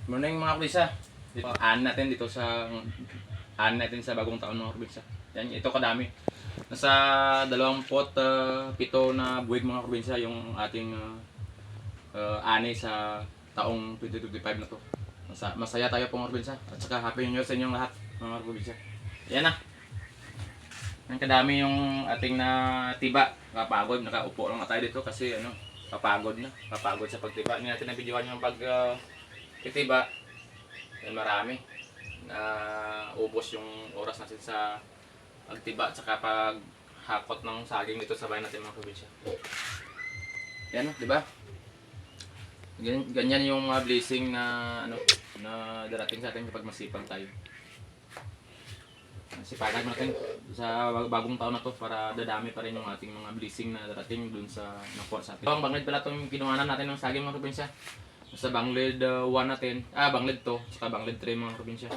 Morning mga kabisa. Dito aan natin sa bagong taon mga kabisa. Yan, ito kadami. Nasa 27 na buwig mga kabisa yung ating ani sa taong 2025 na to. Masaya tayo po mga kabisa. At saka happy new year sa inyong lahat mga kabisa. Yan na. Ang kadami yung ating na tiba. Kapagod, nakaupo lang na tayo dito kasi kapagod na. Kapagod sa pagtiba. Hindi natin nabidyohan yung pagtitiba. Marami na ubos yung oras natin sa pagtiba at saka paghakot ng saging dito sa bayan natin mga probinsya. Yan, di ba? Ganyan yung mga blessing na na darating sa atin kapag masipag tayo. Sipagan natin sa bagong taon na to para dadami pa rin yung ating mga blessing na darating dun sa nakuha sa atin. Ang banglid pala itong kinuhanan natin ng saging mga probinsya. Sa Banglid 1 natin, Banglid 2, saka Banglid 3 mga probinsya.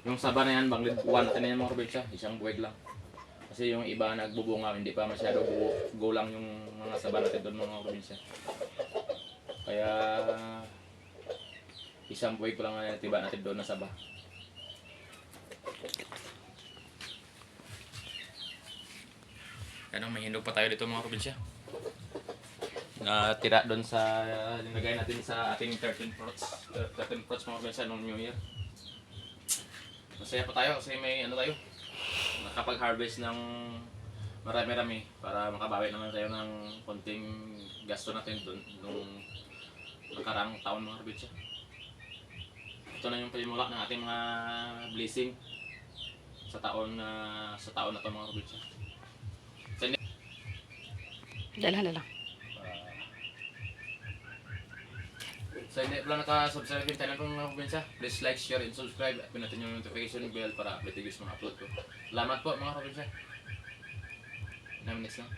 Yung saba na yan, Banglid 1 natin na yan mga probinsya, isang buwig lang. Kasi yung iba nagbubunga, hindi pa masyado go lang yung mga saba natin doon mga probinsya. Kaya isang buwig ko lang na tiba natin doon na saba. Yan, may hinog pa tayo dito mga probinsya. Tira doon sa nilagay natin sa ating 13 fruits mga probinsya noong New Year. Masaya pa tayo kasi may tayo nakapag-harvest ng marami-rami para makabawi naman tayo ng konting gasto natin doon nung nakarang taon mga probinsya. Ito na yung palimula ng ating mga blessing sa taon na to mga probinsya. Dala. So hindi pala naka-subscribe yung channel ko mga probinsya, please like, share, and subscribe at pinutin yung notification bell para update yung mga upload ko. Salamat po mga probinsya. Next lang.